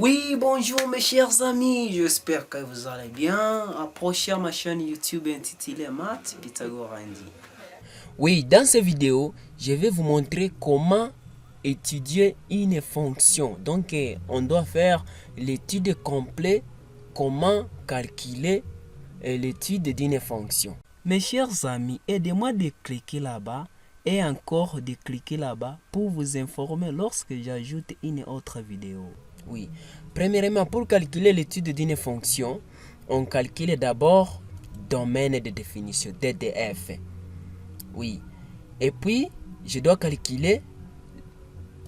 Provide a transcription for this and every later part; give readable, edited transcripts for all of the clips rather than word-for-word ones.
Oui, bonjour mes chers amis, j'espère que vous allez bien. Approchez à ma chaîne YouTube intitulée Maths Pythagore Andy. Oui, dans cette vidéo, je vais vous montrer comment étudier une fonction. Donc, on doit faire l'étude complète, comment calculer l'étude d'une fonction. Mes chers amis, aidez-moi de cliquer là-bas et encore de cliquer là-bas pour vous informer lorsque j'ajoute une autre vidéo. Oui. Premièrement, pour calculer l'étude d'une fonction, on calcule d'abord domaine de définition, DDF. Oui. Et puis, je dois calculer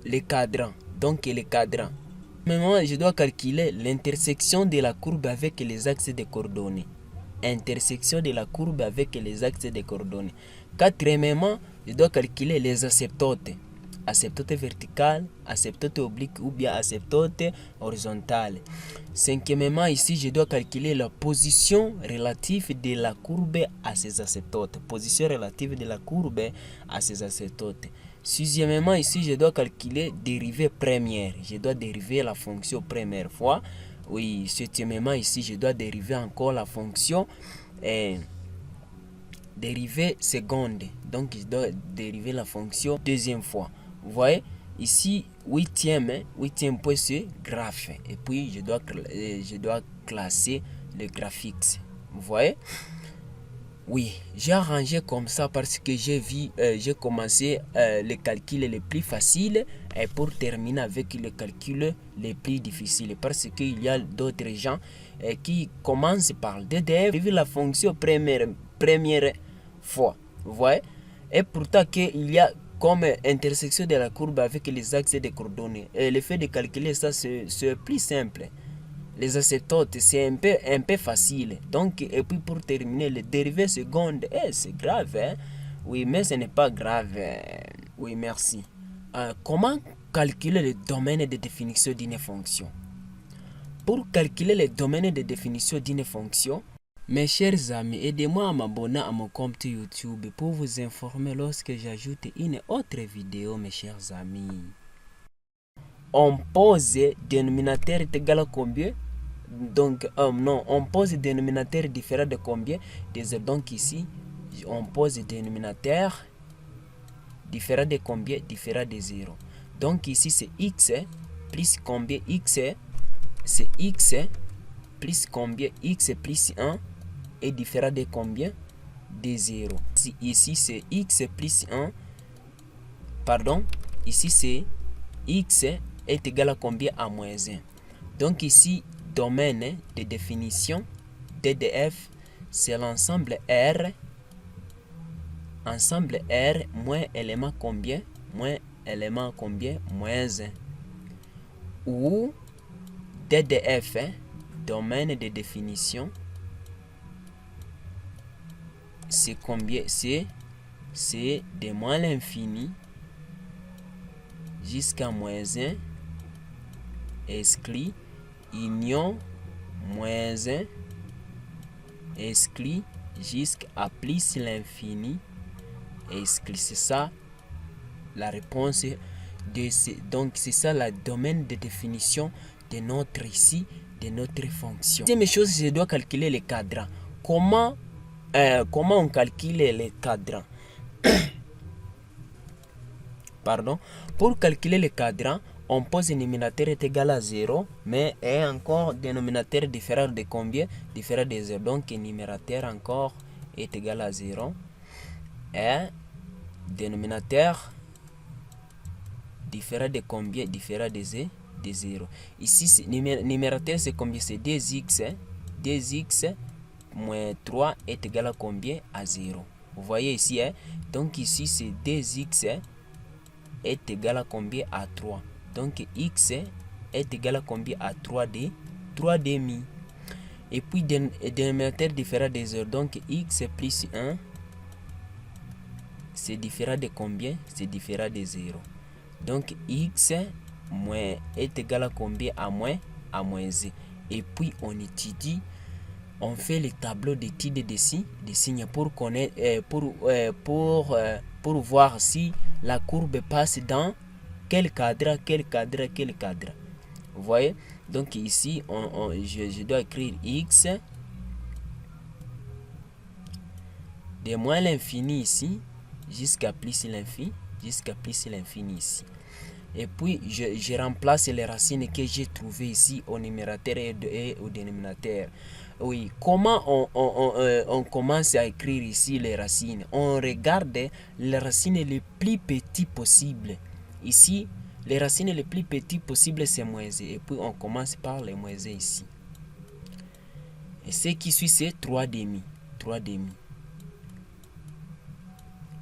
les cadrans. Donc, les cadrans. Premièrement, je dois calculer l'intersection de la courbe avec les axes de coordonnées. Intersection de la courbe avec les axes de coordonnées. Quatrièmement, je dois calculer les asymptotes. Asymptote verticale, asymptote oblique ou bien asymptote horizontale. Cinquièmement, ici, je dois calculer la position relative de la courbe à ses asymptotes. Position relative de la courbe à ses asymptotes. Sixièmement, ici, je dois calculer dérivée première. Je dois dériver la fonction première fois. Oui, septièmement, ici, je dois dériver encore la fonction dérivée seconde. Donc, je dois dériver la fonction deuxième fois. Vous voyez, ici, huitième point, c'est graphe. Et puis, je dois classer le graphique. Vous voyez? Oui, j'ai arrangé comme ça parce que j'ai commencé les calculs les plus faciles et pour terminer avec les calculs les plus difficiles parce qu'il y a d'autres gens qui commencent par DDF, la fonction première fois, vous voyez, et pourtant qu'il y a comme intersection de la courbe avec les axes de coordonnées. Et le fait de calculer ça, c'est plus simple. Les asymptotes, c'est un peu facile. Donc, et puis pour terminer, les dérivées secondes, c'est grave, hein? Oui, mais ce n'est pas grave. Oui, merci. Comment calculer le domaine de définition d'une fonction? Pour calculer le domaine de définition d'une fonction, mes chers amis, aidez-moi à m'abonner à mon compte YouTube pour vous informer lorsque j'ajoute une autre vidéo, mes chers amis. On pose dénominateur est égal à combien? Donc, non, on pose dénominateur différent de combien? Donc ici, on pose dénominateur différent de combien? Différent de 0. Donc ici, c'est x plus combien? X, c'est x plus combien? X plus 1 est différent de combien? De 0. Ici, c'est x plus 1. Pardon, ici, c'est x est égal à combien? À moins 1. Donc ici, domaine de définition, DDF, c'est l'ensemble R. Ensemble R moins élément combien? Moins élément combien? Moins 1. Ou DDF, domaine de définition, c'est combien? C'est de moins l'infini jusqu'à moins 1 exclu union moins 1 exclu jusqu'à plus l'infini exclu. C'est ça la réponse de ce. Donc c'est ça le domaine de définition de notre ici, de notre fonction. Deuxième chose, je dois calculer les cadrans. Comment on calcule les cadrans? Pardon. Pour calculer les cadrans, on pose un dénominateur est égal à 0, mais est encore dénominateur différent de combien? Différent de 0. Donc, numérateur encore est égal à 0. Et dénominateur différent de combien? Différent de 0. Ici, numérateur, c'est combien? C'est 2x. 2x moins 3 est égal à combien? À 0. Vous voyez ici, hein? Donc, ici, c'est 2x est égal à combien? À 3. Donc x est égal à combien? À 3 demi. Et puis dénominateur différent des 0. Donc x plus 1, c'est différent de combien? C'est différent de 0. Donc x moins est égal à combien? À moins 1. Et puis on étudie, on fait le tableau d'étude des signes pour connaître, pour voir si la courbe passe dans quel cadre. Vous voyez? Donc ici, je dois écrire x de moins l'infini ici jusqu'à plus l'infini, ici. Et puis, je remplace les racines que j'ai trouvées ici au numérateur et au dénominateur. Oui, comment on commence à écrire ici les racines? On regarde les racines les plus petites possibles. Ici, les racines les plus petites possibles, c'est moins z. Et puis, on commence par les moins z ici. Et ce qui suit, c'est 3 demi. 3 demi.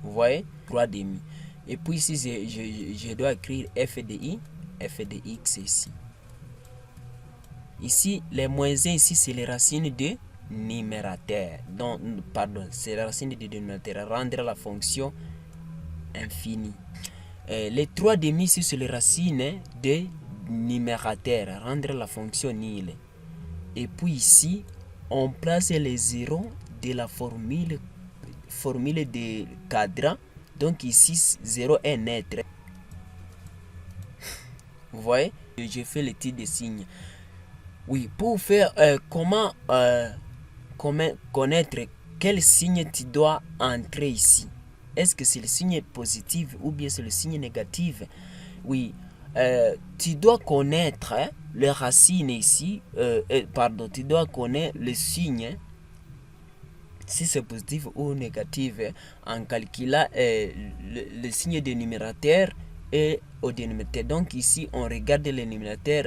Vous voyez? 3 demi. Et puis ici, je dois écrire f de x ici. Ici, les moins 1 ici, c'est les racines de numérateur. Donc, pardon, c'est les racines de dénominateur. Rendre la fonction infinie. Les 3 demi ici, c'est les racines de numérateur. Rendre la fonction nulle. Et puis ici, on place les zéros de la formule de cadran. Donc ici, 0 est net. Vous voyez? Je fais le titre de signe. Oui, pour faire comment connaître quel signe tu dois entrer ici. Est-ce que c'est le signe positif ou bien c'est le signe négatif? Oui, tu dois connaître les racines ici. Tu dois connaître le signe. Si c'est positif ou négatif, en calculant le signe du numérateur et au dénominateur. Donc ici, on regarde le numérateur,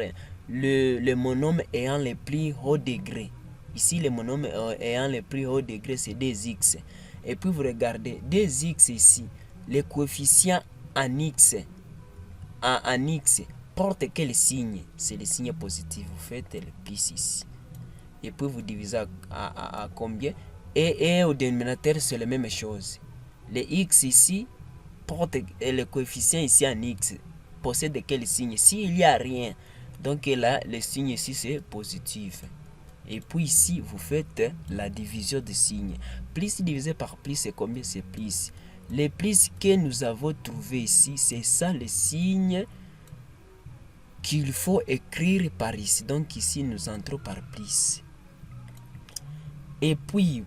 le monome ayant le plus haut degré. Ici, le monome ayant le plus haut degré, c'est 2x. Et puis, vous regardez 2x ici, les coefficients en x, en x, porte quel signe? C'est le signe positif. Vous faites le plus ici. Et puis, vous divisez à combien? Et au dénominateur, c'est la même chose. Les x ici porte le coefficient ici en x possède quel signe? S'il n'y a rien, donc là, le signe ici, c'est positif. Et puis ici, vous faites la division de signes. Plus divisé par plus, c'est combien? C'est plus. Les plus que nous avons trouvé ici, c'est ça le signe qu'il faut écrire par ici. Donc ici, nous entrons par plus. Et puis,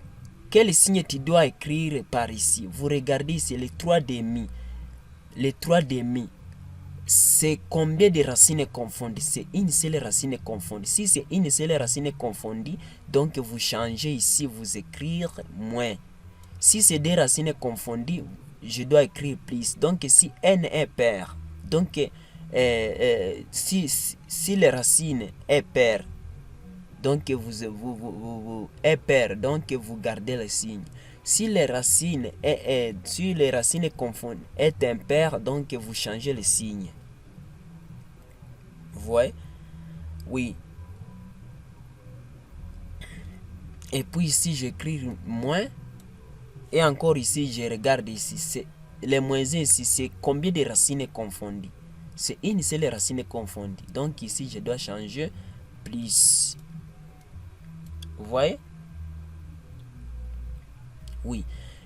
quel signe tu dois écrire par ici? Vous regardez, c'est les 3 demi. Les 3 demi, c'est combien de racines confondues? C'est une seule racine confondue. Si c'est une seule racine confondue, donc vous changez ici, vous écrire moins. Si c'est des racines confondues, je dois écrire plus. Donc si n est pair, donc si les racines est pair, donc vous est pair, donc vous gardez le signe. Si les racines confondent est impair, donc vous changez le signe. Vous voyez? Oui. Et puis ici, j'écris moins. Et encore ici, je regarde ici. C'est les moins 1 ici, c'est combien de racines confondues? C'est une seule racine confondue. Donc ici, je dois changer plus. Vous voyez? Oui.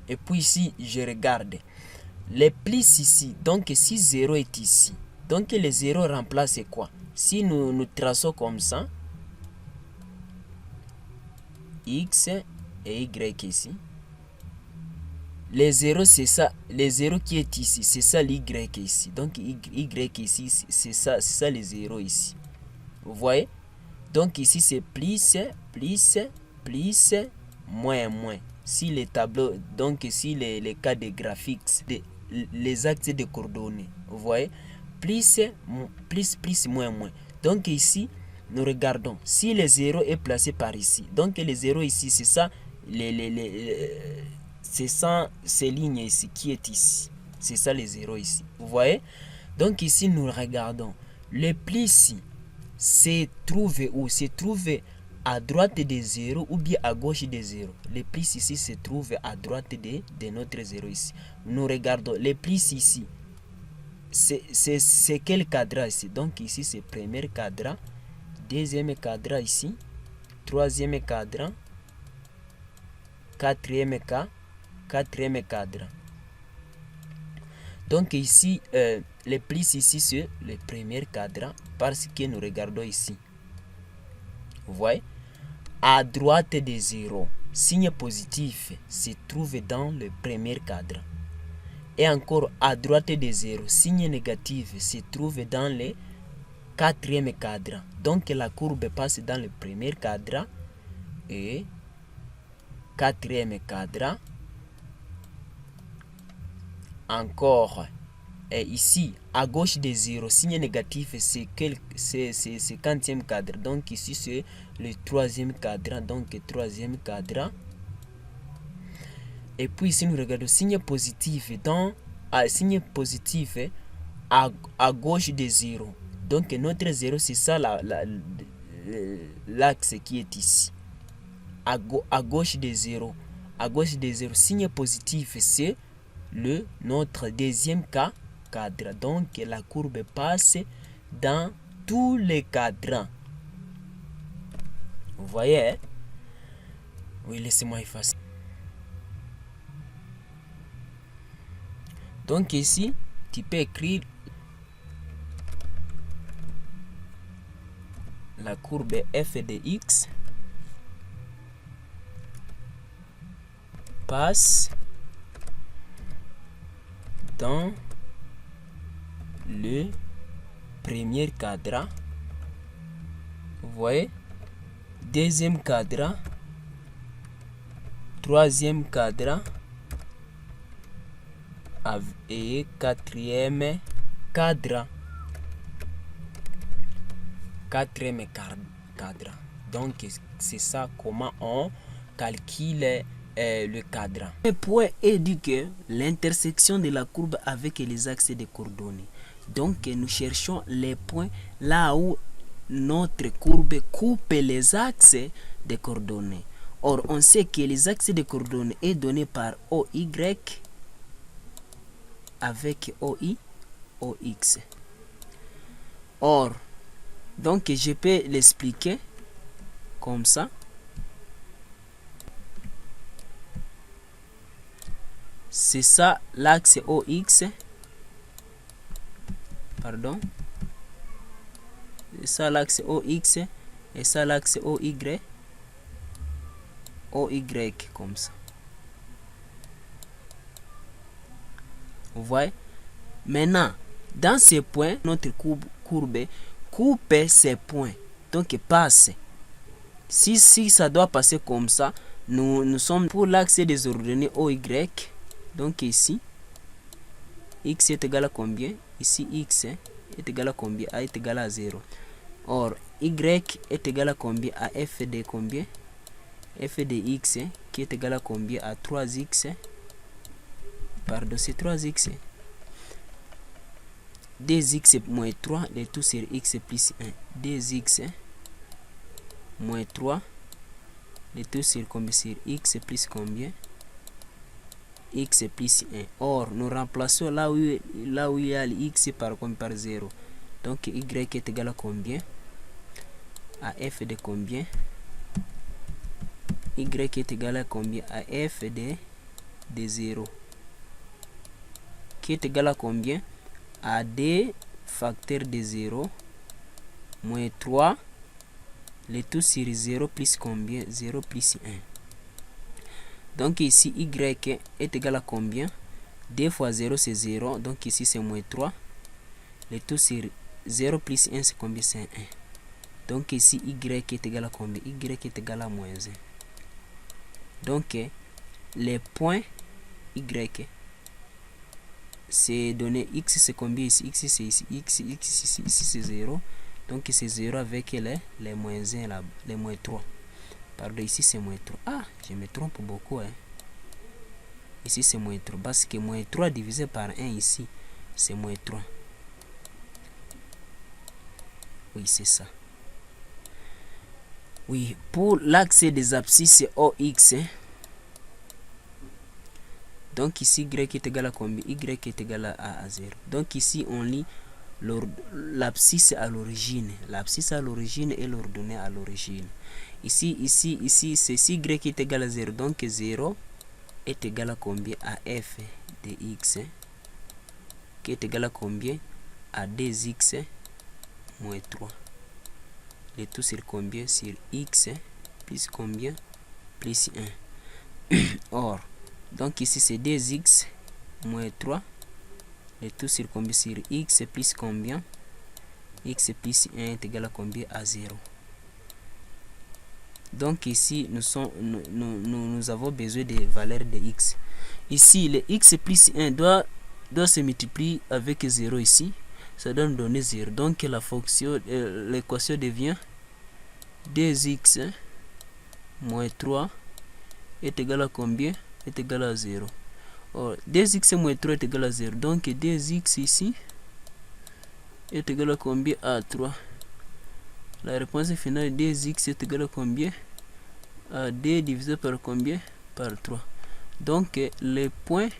Et puis ici, je regarde. Les plus ici, donc si 0 est ici, donc le 0 remplace quoi? Si nous traçons comme ça, x et y ici, les 0 c'est ça, les 0 qui est ici, c'est ça l'y ici. Donc y ici, c'est ça les 0 ici. Vous voyez? Donc ici c'est plus, moins. Si les tableaux, donc ici les cas de graphiques, les axes de coordonnées, vous voyez, plus, moins. Donc ici, nous regardons, si le 0 est placé par ici, donc le 0 ici, c'est ça, c'est ça, ces lignes ici, qui est ici, c'est ça les 0 ici, vous voyez. Donc ici, nous regardons, le plus se trouve où? Se trouve à droite de 0 ou bien à gauche de 0. Le plus ici se trouve à droite de notre 0 ici. Nous regardons le plus ici. C'est quel cadran ici? Donc ici c'est premier cadran, deuxième cadran ici, troisième cadran, quatrième cadran. Donc ici, le plus ici, c'est le premier cadran parce que nous regardons ici. Vous voyez? À droite de 0, signe positif se trouve dans le premier cadran. Et encore à droite de 0, signe négatif se trouve dans le quatrième cadran. Donc la courbe passe dans le premier cadran et quatrième cadran. Encore. Et ici, à gauche de 0, signe négatif, c'est 50e cadre. Donc ici, c'est le troisième cadran. Donc troisième cadran. Et puis ici, nous regardons signe positif. Signe positif à gauche de 0. Donc notre 0, c'est ça l'axe qui est ici. À gauche de 0. À gauche de 0, signe positif, c'est notre deuxième cadre. Donc la courbe passe dans tous les cadrans. Vous voyez, hein? Oui, laissez-moi effacer. Donc ici, tu peux écrire la courbe f de x passe dans le premier cadran. Vous voyez? Deuxième cadran, troisième cadran et quatrième cadran. Quatrième cadran. Donc c'est ça comment on calcule le cadran. Le point est dit que l'intersection de la courbe avec les axes des coordonnées. Donc nous cherchons les points là où notre courbe coupe les axes des coordonnées. Or, on sait que les axes des coordonnées est donné par OY avec OI, OX. Or, donc je peux l'expliquer comme ça. C'est ça l'axe OX. Pardon. C'est ça l'axe OX et ça l'axe OY. OY comme ça. Vous voyez? Maintenant, dans ces points, notre courbe coupe ces points. Donc passe. Si ça doit passer comme ça, nous sommes pour l'axe des ordonnées OY. Donc ici, x est égal à combien? Ici, x est égal à combien? A est égal à 0. Or, y est égal à combien? À f de combien? F de x qui est égal à combien? À 3x. Pardon, c'est 3x. 2x moins 3, le tout sur x plus 1. 2x moins 3, le tout sur combien? Sur x plus combien? X plus 1. Or, nous remplaçons là où il y a x par 0. Donc, y est égal à combien? À f de combien? Y est égal à combien? À f de 0. Qui est égal à combien? À 2 facteur de 0 moins 3, le tout sur 0 plus combien? 0 plus 1. Donc ici, y est égal à combien? 2 fois 0, c'est 0. Donc ici, c'est moins 3. Le tout sur 0 plus 1, c'est combien? C'est 1. Donc ici, y est égal à combien? Y est égal à moins 1. Donc, les points y, c'est donné x, c'est combien ici? X, c'est ici. X, ici, c'est 0. Donc, c'est 0 avec les moins 1, là, les moins 3. Pardon, ici c'est moins 3. Ah, je me trompe beaucoup. Hein. Ici c'est moins 3. Parce que moins 3 divisé par 1 ici, c'est moins 3. Oui, c'est ça. Oui, pour l'axe des abscisses OX, hein. Donc ici, y est égal à combien? Y est égal à 0. Donc ici, on lit l'abscisse à l'origine. L'abscisse à l'origine est l'ordonnée à l'origine. Ici, c'est si y est égal à 0. Donc 0 est égal à combien? À f de x. qui est égal à combien? À 2x moins 3. Le tout sur combien? Sur x plus combien? Plus 1. Or, donc ici c'est 2x moins 3. Le tout sur combien? Sur x plus combien? X plus 1 est égal à combien? À 0. Donc ici, nous avons besoin des valeurs de x. Ici, le x plus 1 doit se multiplier avec 0 ici. Ça donne donner 0. Donc la fonction, l'équation devient 2x moins 3 est égal à combien? Est égal à 0. Or, 2x moins 3 est égal à 0. Donc 2x ici est égal à combien? À 3. La réponse finale, 2x est égal à combien? À 2 divisé par combien? Par 3. Donc le point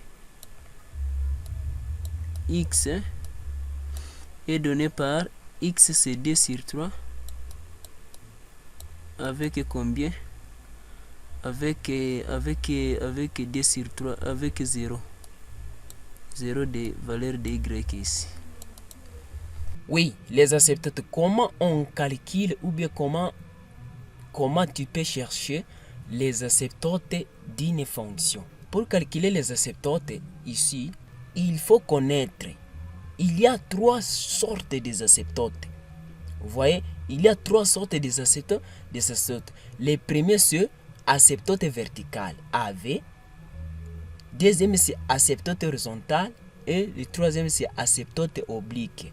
x est donné par x, c'est 2 sur 3. Avec combien? Avec 2 sur 3, avec 0. 0 de valeur de y ici. Oui, les asymptotes, comment on calcule ou bien comment tu peux chercher les asymptotes d'une fonction? Pour calculer les asymptotes ici, il faut connaître, il y a 3 sortes des asymptotes. Vous voyez, il y a 3 sortes des asymptotes. Les premiers, c'est asymptote vertical, AV. Deuxième, c'est asymptote horizontal. Et le troisième, c'est asymptote oblique.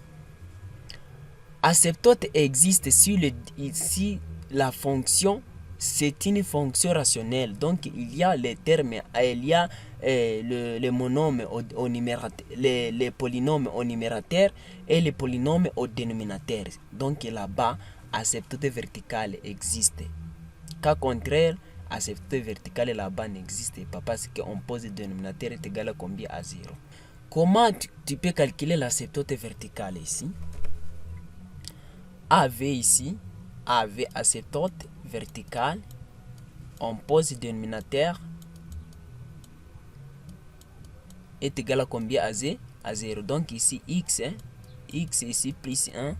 Asymptote existe si la fonction, c'est une fonction rationnelle. Donc, il y a les termes, il y a les monômes au numérateur, les polynômes au numérateur et les polynômes au dénominateur. Donc, là-bas, asymptote vertical existe. Cas contraire, asymptote vertical là-bas n'existe pas parce qu'on pose le dénominateur est égal à combien? À 0. Comment tu peux calculer l'asymptote vertical ici? AV ici, AV asymptote vertical, on pose le dénominateur est égal à combien? À 0. Donc ici x, x ici plus 1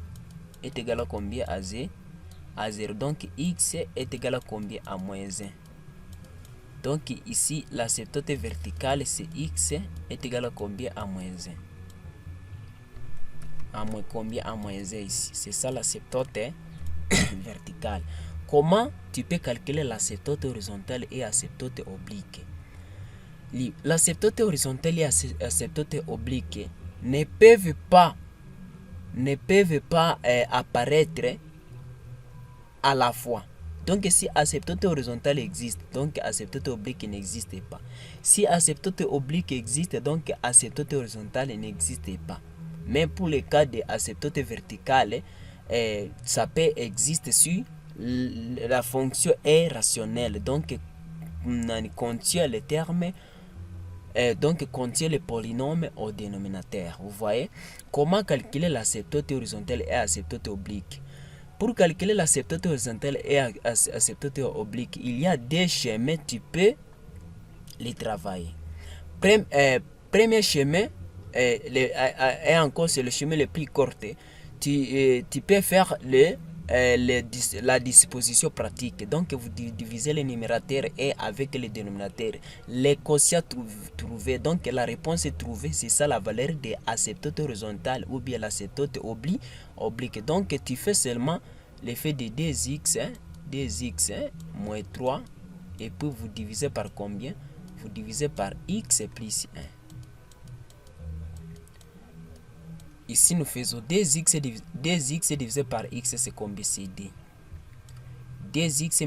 est égal à combien? À 0. Donc x est égal à combien? À moins 1. Donc ici l'asymptote verticale c'est x est égal à combien? À moins 1. À moins combien? À moins 1 ici. C'est ça l'asymptote verticale. Comment tu peux calculer l'asymptote horizontale et asymptote oblique? L'asymptote horizontale et asymptote oblique ne peuvent pas apparaître à la fois. Donc si asymptote horizontale existe, donc asymptote oblique n'existe pas. Si asymptote oblique existe, donc asymptote horizontale n'existe pas. Mais pour le cas de asymptote verticale, ça peut exister si la fonction est rationnelle. Donc on contient les termes, donc contient les polynômes au dénominateur. Vous voyez comment calculer l'asymptote horizontale et asymptote oblique? Pour calculer l'asymptote horizontale et asymptote oblique, il y a des schémas, tu peux les travailler. Premier schéma, et encore c'est le chemin le plus court. Tu peux faire la disposition pratique. Donc vous divisez les numérateurs et avec les dénominateurs. Les quotients trouvés, donc la réponse est trouvée, c'est ça la valeur de asymptote horizontale ou bien l'asymptote oblique. Donc tu fais seulement l'effet de 2x moins 3 et puis vous divisez par combien? Vous divisez par x plus 1. Ici, nous faisons 2x divisé par x, c'est combien? C'est 2. 2x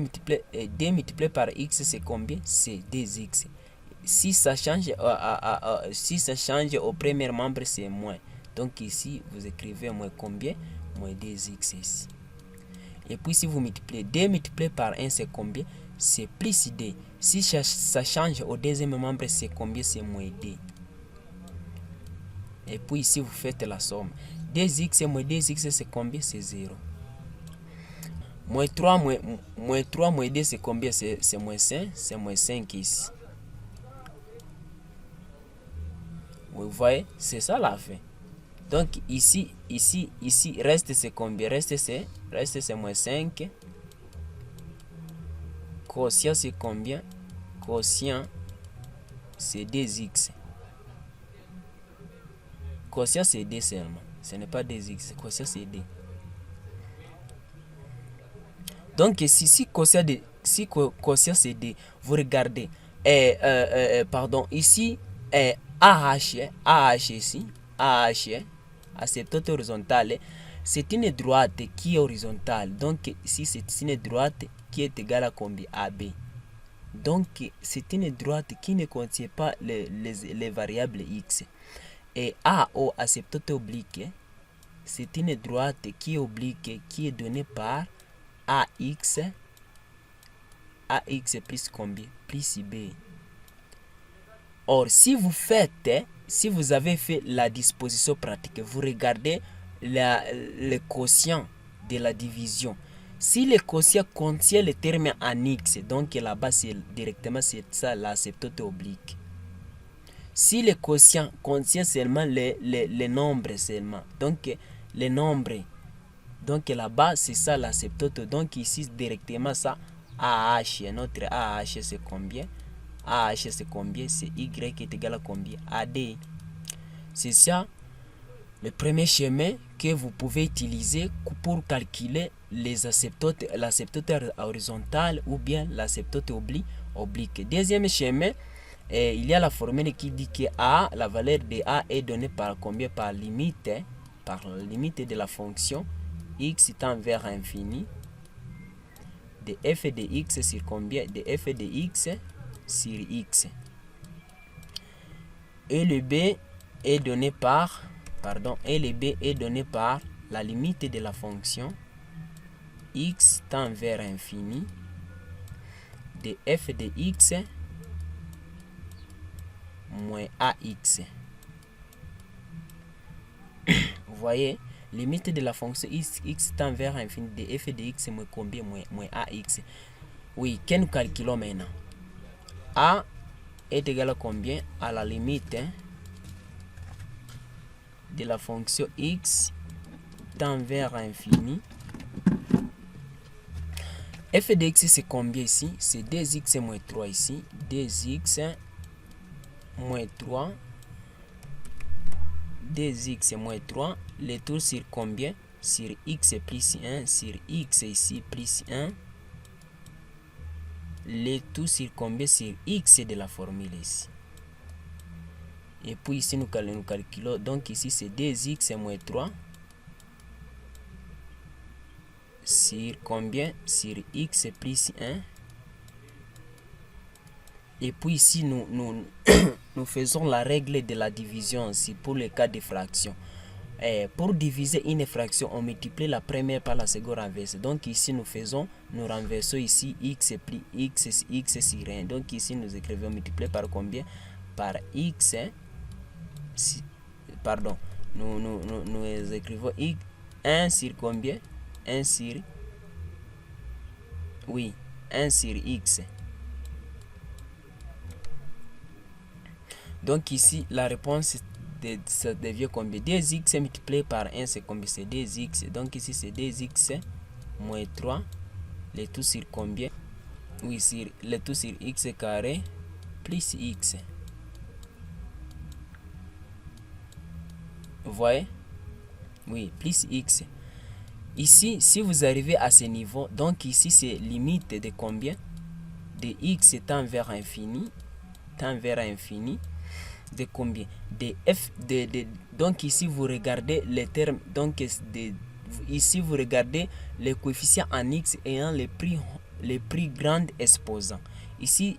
multiplié par x, c'est combien? C'est 2x. Si ça change au premier membre, c'est moins. Donc ici, vous écrivez moins combien? Moins 2x ici. Et puis, si vous multipliez 2 multiplié par 1, c'est combien? C'est plus 2. Si ça change au deuxième membre, c'est combien? C'est moins 2. Et puis ici, vous faites la somme. 2x moins 2x, c'est combien? C'est 0. Moins 3 moins 2, c'est combien? C'est moins 5. C'est moins 5 ici. Vous voyez, c'est ça la fin. Donc ici, reste c'est combien? Reste c'est moins 5. Quotient c'est combien? Quotient c'est 2x. Quotient c'est d seulement. Ce n'est pas 2x. Quotient c'est d. Donc si quotient c'est d, vous regardez. Pardon, ici AH ici, AH, asymptote horizontale, c'est une droite qui est horizontale. Donc ici c'est une droite qui est égale à combien? AB. Donc c'est une droite qui ne contient pas les variables x. Et AO, asymptote oblique, c'est une droite qui est oblique, qui est donnée par AX plus combien? Plus B. Or, si vous avez fait la disposition pratique, vous regardez le quotient de la division. Si le quotient contient le terme en x, donc là-bas, c'est directement ça, l'asymptote oblique. Si le quotient contient seulement les nombres seulement, donc les nombres, donc là-bas, c'est ça l'asymptote. Donc ici, directement ça, AH, notre AH, c'est combien? AH, c'est combien? C'est Y est égal à combien? AD. C'est ça le premier chemin que vous pouvez utiliser pour calculer les asymptotes, l'asymptote horizontale ou bien l'asymptote oblique. Deuxième chemin, il y a la formule qui dit que A, la valeur de A est donnée par combien? Par limite de la fonction x tend vers infini de f de x sur combien? De f de x sur x. Et le b est donné par la limite de la fonction x tend vers infini de f de x moins ax. Vous voyez, limite de la fonction x tend vers infini de f de x moins combien? Moins ax. Oui, que nous calculons maintenant. A est égal à combien? À la limite de la fonction x tend vers infini. F de x c'est combien ici? C'est 2x moins 3 ici. 2x moins 3. 2x moins 3. Le tout sur combien? Sur x plus 1. Sur x ici plus 1. Le tout sur combien? Sur x de la formule ici. Et puis ici nous calculons. Donc ici c'est 2x moins 3. Sur combien? Sur x plus 1. Et puis ici nous faisons la règle de la division aussi pour le cas de fraction. Pour diviser une fraction, on multiplie la première par la seconde renversée. Donc ici nous renversons ici x plus x sur 1. Donc ici nous écrivons multiplié par combien? Par x. Pardon. Nous écrivons x 1 sur combien? 1 sur 1 sur x. Donc ici la réponse ça devient combien? 2x multiplié par 1 c'est combien? C'est 2x. Donc ici c'est 2x moins 3. Le tout sur combien? Oui, sur le tout sur x carré plus x. Vous voyez? Oui, plus x. Ici, si vous arrivez à ce niveau, donc ici c'est limite de combien? De x tend vers infini. De combien? De f donc ici vous regardez les termes, donc ici vous regardez les coefficients en x ayant les plus grands exposants. Ici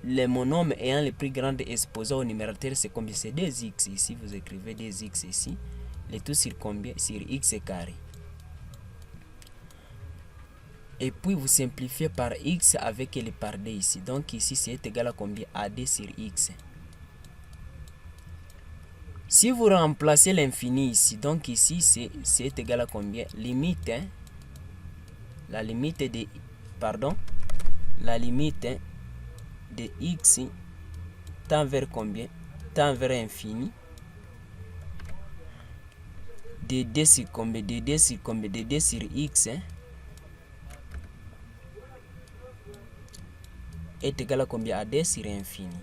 les monomes ayant les plus grands exposants au numérateur c'est combien? C'est 2x. Ici vous écrivez 2x ici. Le tout sur combien? Sur x carré. Et puis vous simplifiez par x avec le par d ici. Donc ici c'est égal à combien? AD sur x. Si vous remplacez l'infini ici, donc ici c'est égal à combien? Limite, la limite de x tend vers combien? Tend vers infini. dd sur combien, dd sur combien, dd sur x est égal à combien? À d sur infini.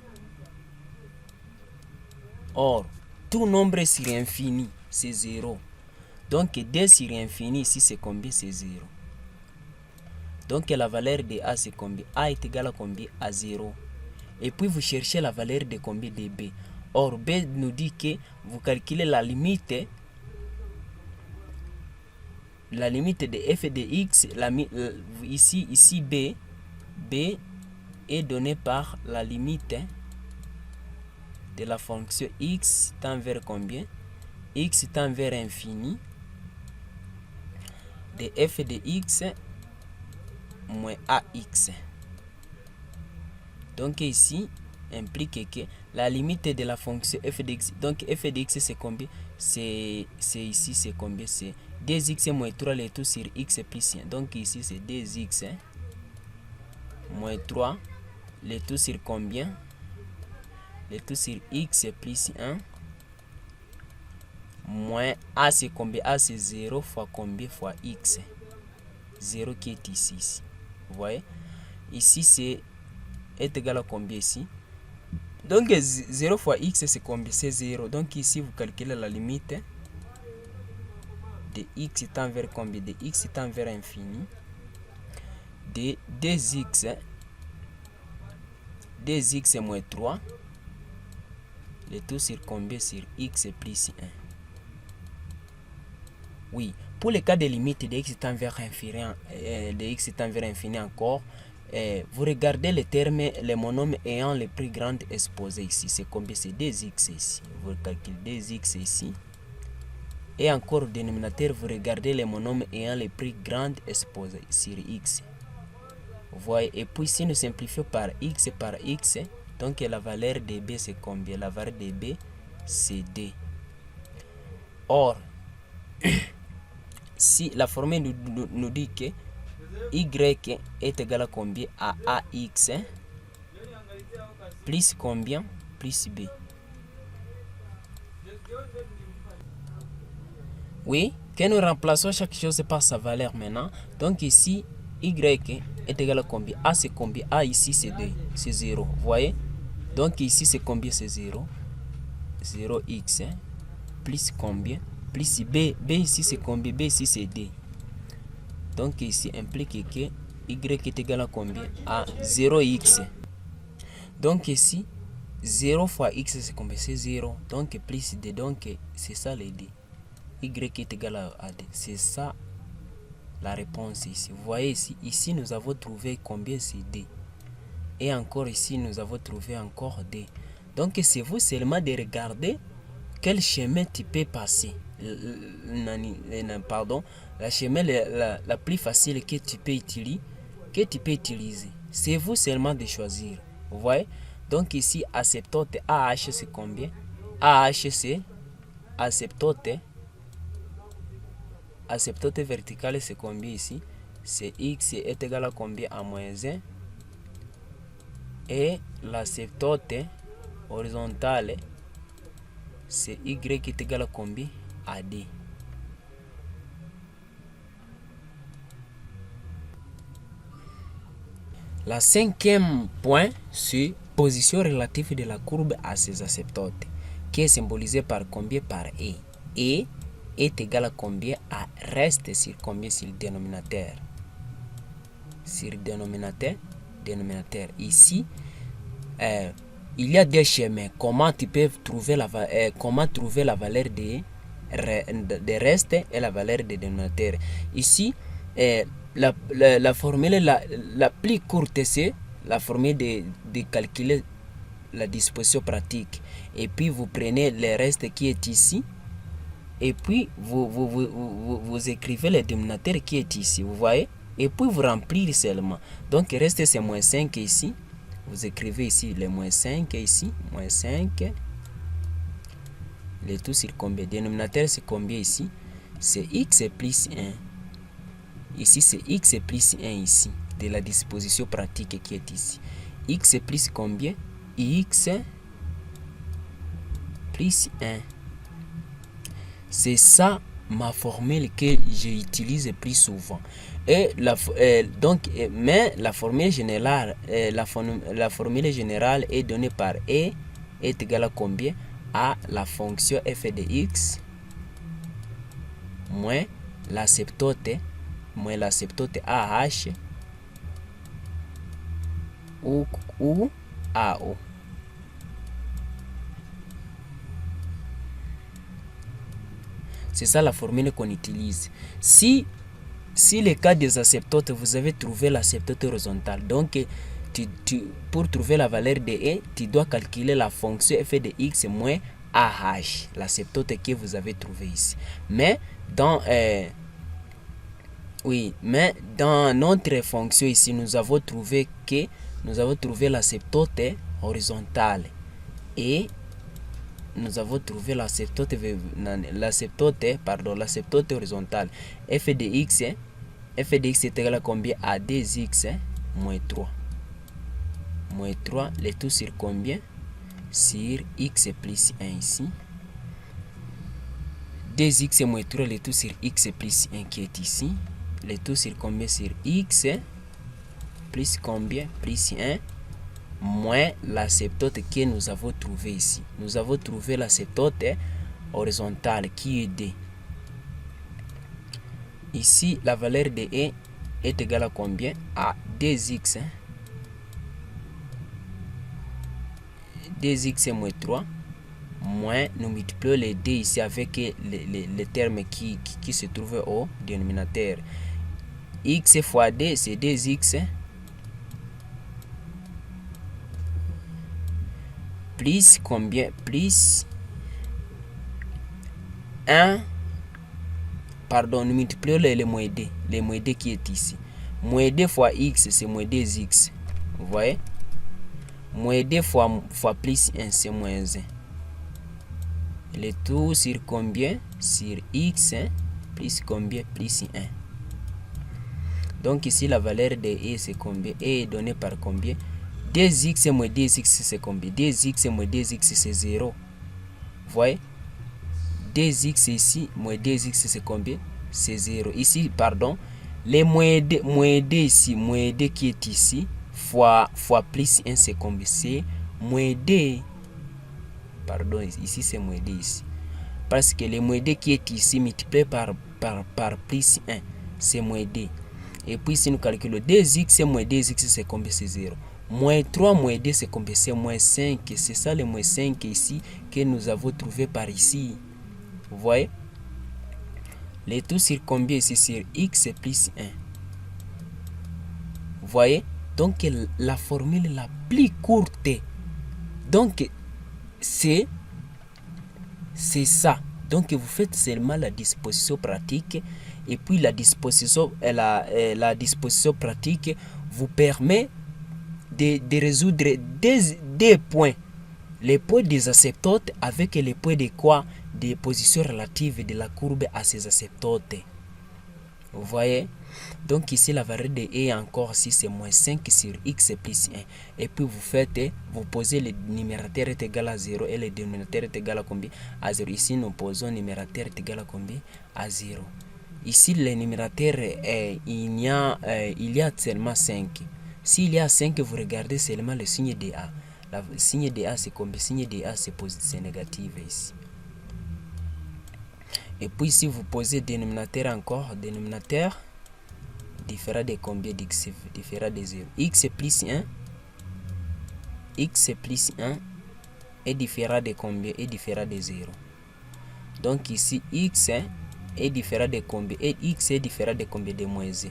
Or, tout nombre sur infini, c'est 0. Donc, d sur infini, ici, c'est combien? C'est 0. Donc, la valeur de a, c'est combien? A est égal à combien? À 0. Et puis, vous cherchez la valeur de combien? De b. Or, b nous dit que vous calculez la limite de f de x. Ici b est donné par la limite de la fonction x tend vers combien? X tend vers infini de f de x moins ax. Donc ici implique que la limite de la fonction f de x, donc f de x c'est combien? C'est ici, c'est combien? C'est 2x moins 3 le tout sur x plus 1. Donc ici c'est 2x moins 3 le tout sur combien? Le tout sur x plus 1 moins a, c'est combien? A c'est 0 fois combien? Fois x. 0 qui est ici. Vous voyez? Ici c'est est égal à combien ici? Donc 0 fois x c'est combien? C'est 0. Donc ici vous calculez la limite de x tend vers combien? De x tend vers infini de 2x moins 3 le tout sur combien? Sur x plus 1. Oui, pour le cas de limite de x tend vers infini, encore, vous regardez les termes, les monomes ayant le plus grand exposé ici. C'est combien? C'est 2x ici. Vous calculez 2x ici. Et encore au dénominateur, vous regardez les monomes ayant le plus grand exposé sur x. Vous voyez, et puis si nous simplifions par x, donc la valeur de b c'est combien? La valeur de b c'est d. Or, si la formule nous dit que y est égal à combien? À ax plus combien? Plus b. Oui, que nous remplaçons chaque chose par sa valeur maintenant. Donc ici, y est égal à combien? A c'est combien? A ici c'est 2, c'est 0. Vous voyez? Donc ici c'est combien? C'est 0. 0x plus combien? Plus b. B ici c'est combien? B ici c'est d. Donc ici implique que y est égal à combien? À 0x. Donc ici 0 fois x c'est combien? C'est 0. Donc plus d. Donc c'est ça le d. Y est égal à d. C'est ça la réponse ici. Vous voyez ici nous avons trouvé combien? C'est d. Et encore ici nous avons trouvé encore d. Donc c'est vous seulement de regarder quel chemin tu peux passer. La chemin la plus facile que tu peux utiliser. C'est vous seulement de choisir. Vous voyez? Donc ici asymptote AH c'est combien? AH c'est asymptote verticale c'est combien ici? C'est x est égal à combien? À moins 1. Et l'asymptote horizontale c'est y est égal à combien? À d. La cinquième point, c'est position relative de la courbe à ses asymptotes, qui est symbolisée par combien? Par e. E est égal à combien? À reste sur combien? Sur le dénominateur. Sur le dénominateur. Ici, il y a des chemins. Comment tu peux trouver la valeur de reste et la valeur de dénominateur? Ici, la formule la plus courte, c'est la formule de calculer la disposition pratique. Et puis, vous prenez le reste qui est ici. Et puis, vous écrivez le dénominateur qui est ici. Vous voyez? Et puis, vous remplissez seulement. Donc, le reste, c'est moins 5 ici. Vous écrivez ici le moins 5 ici. Moins 5. Le tout sur combien? Dénominateur, c'est combien ici? C'est x plus 1. Ici, c'est x plus 1 ici. De la disposition pratique qui est ici. X plus combien? X plus 1. C'est ça ma formule que j'utilise plus souvent. Et mais la formule générale, la formule générale est donnée par E est égal à combien? À la fonction f de x moins l'asymptote AH ou AO. C'est ça la formule qu'on utilise. Si le cas des asymptotes, vous avez trouvé l'asymptote horizontale. Donc, pour trouver la valeur de E, tu dois calculer la fonction f de x moins AH, l'asymptote que vous avez trouvé ici. Mais dans notre fonction ici, nous avons trouvé l'asymptote horizontale et nous avons trouvé l'asymptote horizontale. F de x est égal à combien? À 2x moins 3. Moins 3, le tout sur combien? Sur x plus 1 ici. 2x moins 3, le tout sur x plus 1 qui est ici. Le tout sur combien? Sur x plus combien? Plus 1 moins l'asymptote que nous avons trouvé ici. Nous avons trouvé l'asymptote horizontale qui est D. Ici, la valeur de E est égale à combien? À 2x. 2x moins 3 moins, nous multiplions les D ici avec les termes qui se trouvent au dénominateur. X fois D, c'est 2x. Plus combien? Plus 1. Pardon, nous multiplions les moins D. Les moins D qui est ici. Moins D fois x, c'est moins 2x. Vous voyez? Moins 2 fois plus 1, c'est moins 1. Le tout sur combien? Sur x, plus combien? Plus 1. Donc ici, la valeur de E, c'est combien? E est donnée par combien? 2x moins 2x, c'est combien? 2x moins 2x, c'est 0. Vous voyez? 2x ici, moins 2x, c'est combien? C'est 0. Ici, pardon, les moins 2 ici, moins 2 qui est ici, fois plus 1, c'est combien? C'est moins 2. Pardon, ici, c'est moins 2 ici. Parce que les moins 2 qui est ici, multiplié par plus 1, c'est moins 2. Et puis, si nous calculons 2x moins 2x, c'est combien? C'est 0. Moins 3 moins 2, c'est combien? C'est moins 5. C'est ça le moins 5 ici que nous avons trouvé par ici. Vous voyez? Le tout sur combien ici? Sur x plus 1. Vous voyez? Donc, la formule la plus courte. Donc, c'est ça. Donc, vous faites seulement la disposition pratique. Et puis, la disposition pratique vous permet de résoudre des points. Les points des asymptotes avec les points de quoi? Des positions relatives de la courbe à ces asymptotes. Vous voyez? Donc ici, la valeur de E encore si c'est moins 5 sur x plus 1. Et puis vous posez le numérateur est égal à 0 et le dénominateur est égal à combien? À 0. Ici, nous posons le numérateur est égal à combien? À 0. Ici, le numérateur, il y a seulement 5. S'il y a 5, vous regardez seulement le signe de A. Le signe de A, c'est combien? Le signe de A, c'est positif, c'est négatif ici. Et puis, si vous posez dénominateur encore, dénominateur différent de combien? D'x différent de 0. X plus 1. X plus 1 est différent de combien? Est différent de 0. Donc ici, x est différent de combien? Et x est différent de combien? De moins 1.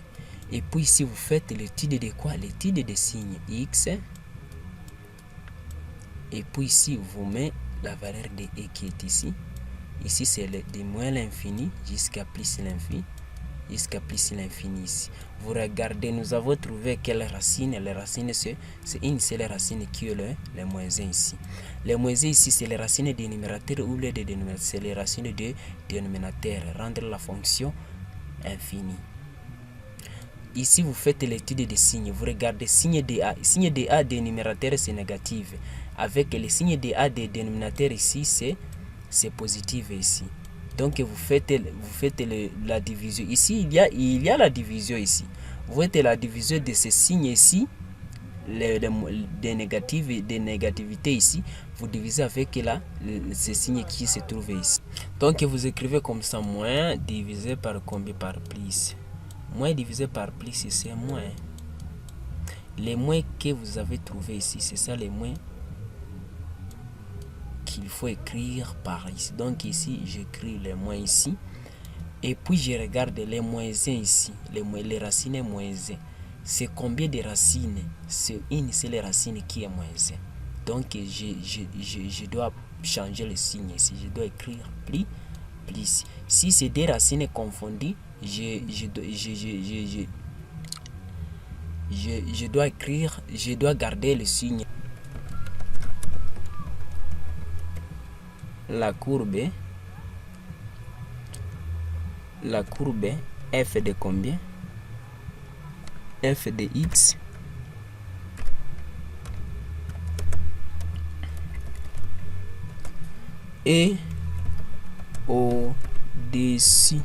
Et puis ici, vous faites l'étude de quoi? L'étude des signes x. Et puis ici, vous mettez la valeur de E qui est ici. Ici, c'est de moins l'infini jusqu'à plus l'infini. Jusqu'à plus l'infini ici. Vous regardez, nous avons trouvé quelle racine? La racine, c'est une seule racine qui est le moins 1 ici. Le moins 1 ici, c'est les racines des numérateurs ou les dénominateurs. C'est les racines des dénominateurs. Rendre la fonction infinie. Ici, vous faites l'étude des signes. Vous regardez signe de A. Signe de A des numérateurs, c'est négatif. Avec le signe de A des dénominateurs ici, c'est positif ici. Donc vous faites la division. Ici, il y a la division ici. Vous faites la division de ces signes ici, des négativités ici. Vous divisez avec ces signes qui se trouvent ici. Donc vous écrivez comme ça, moins divisé par combien par plus. Moins divisé par plus, c'est moins. Les moins que vous avez trouvé ici, c'est ça les moins qu'il faut écrire par ici. Donc ici, j'écris les moins ici. Et puis je regarde les moins 1 ici. Les racines moins 1. C'est combien de racines? C'est une seule racine qui est moins 1. Donc je dois changer le signe ici. Je dois écrire plus. Si c'est des racines confondues, je dois écrire, je dois garder le signe. La courbe f de combien? F de x est au-dessus.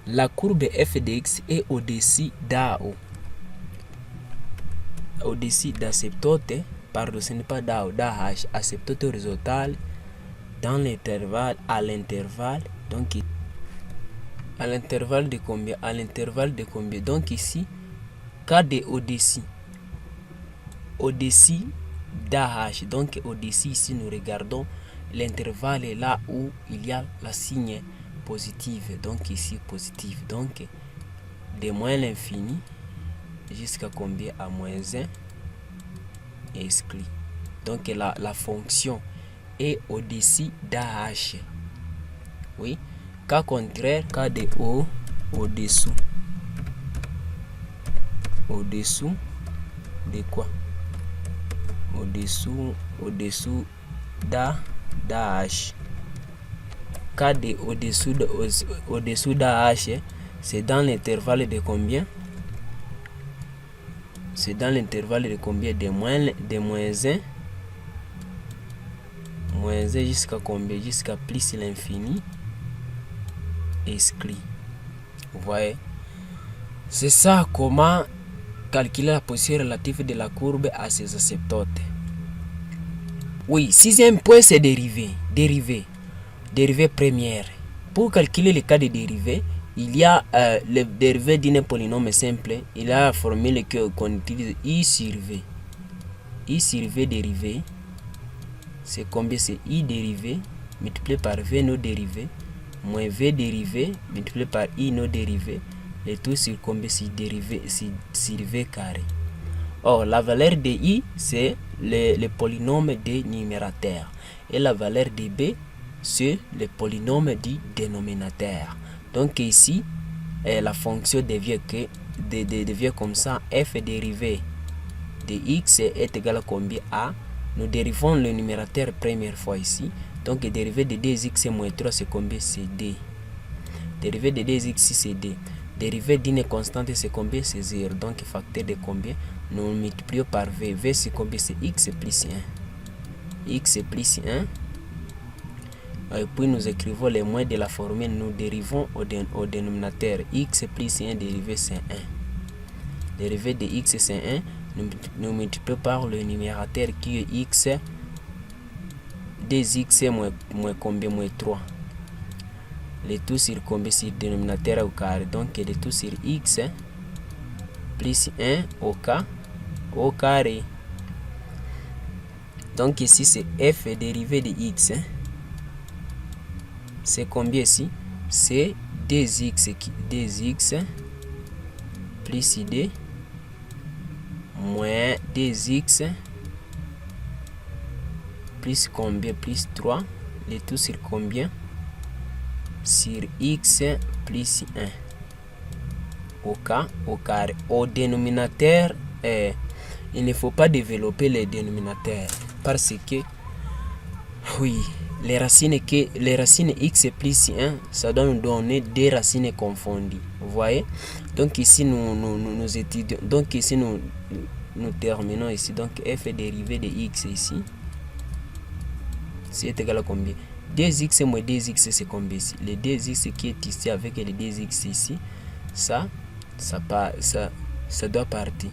La courbe f de x est au-dessus d'AO. Au-dessus d'asymptote, pardon, ce n'est pas d'AO, d'AH, asymptote horizontale dans l'intervalle, à l'intervalle, donc à l'intervalle de combien? À l'intervalle de combien? Donc ici, K de au-dessus d'AH, donc au-dessus ici nous regardons l'intervalle là où il y a la signe positive, donc ici positive, donc de moins l'infini jusqu'à combien? À moins 1 exclu. Donc la fonction est au-dessus d'AH. Oui. Cas contraire, cas de O, au-dessous. Au-dessous de quoi? Au-dessous d'AH. Cas de au-dessous d'AH, c'est dans l'intervalle de combien? C'est dans l'intervalle de combien? De moins 1. Moins 1 jusqu'à combien? Jusqu'à plus l'infini exclu. Vous voyez? C'est ça comment calculer la position relative de la courbe à ses asymptotes. Oui, sixième point, c'est dérivée première. Pour calculer le cas de dérivée, il y a le dérivé d'un polynôme simple. Il y a la formule qu'on utilise I sur V. I sur V dérivé, c'est combien? C'est I dérivé multiplié par V non dérivé moins V dérivé multiplié par I non dérivé. Le tout sur combien? C'est dérivé sur V carré. Or, la valeur de I, c'est le polynôme du numérateur. Et la valeur de B, c'est le polynôme du dénominateur. Donc ici, la fonction devient comme ça. F dérivé de x est égal à combien? A. Nous dérivons le numérateur première fois ici. Donc dérivé de 2x moins 3, c'est combien? C'est D. Dérivé de 2x, c'est D. Dérivé d'une constante, c'est combien? C'est 0. Donc facteur de combien? Nous multiplions par V. V, c'est combien? C'est x plus 1. X plus 1. Et puis nous écrivons les moins de la formule. Nous dérivons au dénominateur. X plus 1 dérivé, c'est 1. Dérivé de x, c'est 1. Nous multiplions par le numérateur qui est x. 2x moins combien? Moins 3. Le tout sur combien? Sur dénominateur au carré. Donc le tout sur x plus 1 au carré. Donc ici c'est f dérivé de x. C'est combien ici? C'est 2x plus d moins 2x plus combien? Plus 3. Le tout sur combien? Sur x plus 1 au carré. Au dénominateur, il ne faut pas développer les dénominateurs parce que oui, les racines x plus 1, ça doit nous donner des racines confondues. Vous voyez? Donc ici nous étudions. Donc ici nous terminons ici. Donc f dérivé de x ici, c'est égal à combien? 2x moins 2x, c'est combien ici? Le 2x qui est ici avec le 2x ici, ça doit partir.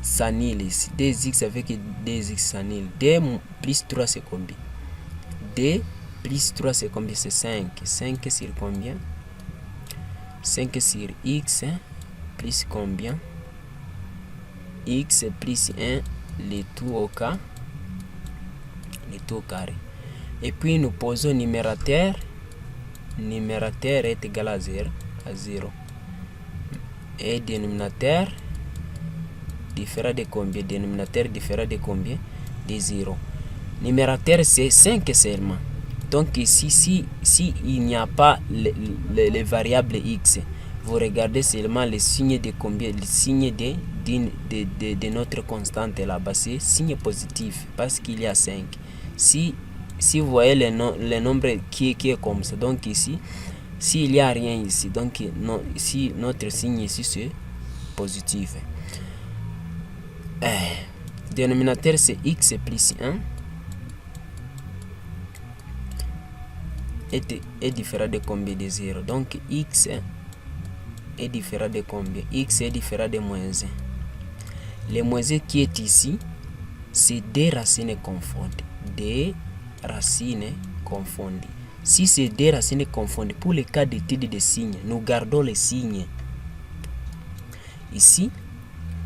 S'annule ici. 2x avec 2x s'annule. 2 plus 3, c'est combien? 2 plus 3, c'est combien? C'est 5. 5 sur combien? 5 sur x plus combien? X plus 1, le tout au carré. Et puis nous posons numérateur. Numérateur est égal à 0. Et dénominateur différent de combien? Dénominateur différent de combien? De 0. Numérateur c'est 5 seulement. Donc ici, si il n'y a pas les variables x, vous regardez seulement le signe de combien? Le signe de notre constante là-bas, c'est signe positif parce qu'il y a 5. Si vous voyez le nombre qui est comme ça, donc ici, s'il n'y a rien ici, donc non, ici notre signe ici c'est positif. Dénominateur c'est x plus 1 est différent de combien? De 0. Donc x est différent de combien? X est différent de moins 1. Le moins 1 qui est ici, c'est des racines confondues. Des racines confondues. Si c'est des racines confondues, pour le cas d'étude des signes, nous gardons les signes. Ici,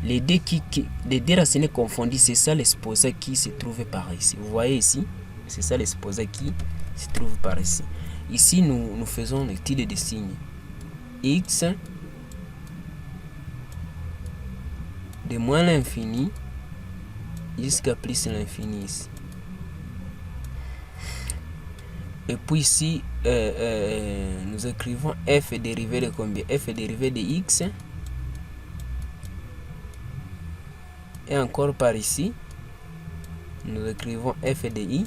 les deux racines confondues, c'est ça l'exposé qui se trouve par ici. Vous voyez ici, c'est ça l'exposé qui se trouve par ici. Ici, nous faisons l'étude des signes. X de moins l'infini jusqu'à plus l'infini ici. Et puis ici, nous écrivons f dérivé de combien? F dérivé de x. Et encore par ici, nous écrivons f de i.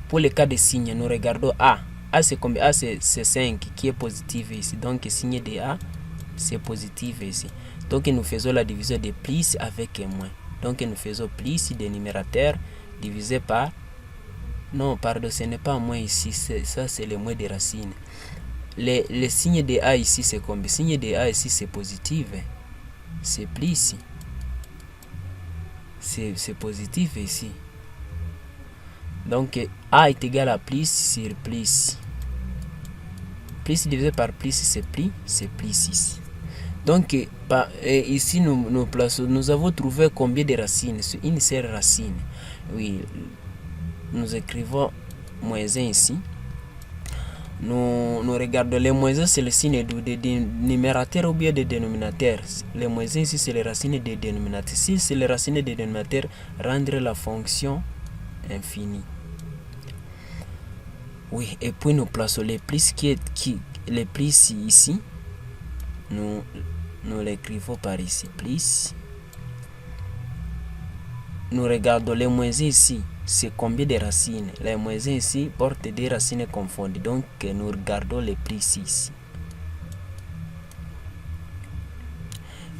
Pour le cas de signe, nous regardons a. A c'est combien? A c'est 5 qui est positif ici. Donc signe de a, c'est positif ici. Donc nous faisons la division de plus avec moins. Donc nous faisons plus de numérateur divisé par... Non, pardon, ce n'est pas moins ici. Ça c'est le moins des racines. Le signe de a ici c'est combien? Le signe de a ici c'est positif. C'est plus. C'est positif ici. Donc a est égal à plus sur plus. Plus divisé par plus, c'est plus ici. Donc ici nous avons trouvé combien de racines? C'est une seule racine. Oui, nous écrivons moins 1 ici. Nous regardons les moins 1, c'est le signe de numérateur ou bien de dénominateur. Les moins 1 ici, c'est les racines des dénominateurs. Si c'est les racines des dénominateurs, rendre la fonction infinie. Oui, et puis nous plaçons les plus les plus ici. Nous l'écrivons par ici, plus. Nous regardons les moins 1 ici. C'est combien de racines? Les moins 1 ici portent des racines confondues. Donc nous regardons les plus ici.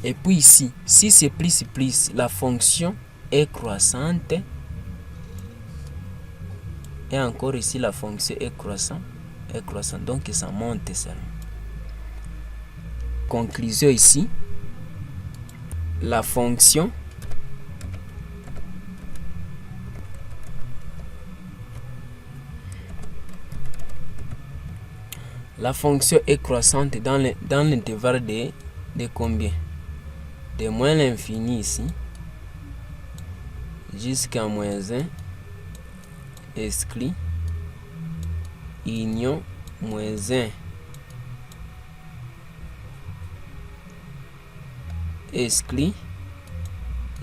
Et puis ici, si c'est plus, la fonction est croissante. Et encore ici, la fonction est croissante. Donc ça monte seulement. Conclusion ici. La fonction est croissante dans l'intervalle de combien? De moins l'infini ici jusqu'à moins 1 exclu union moins 1 exclu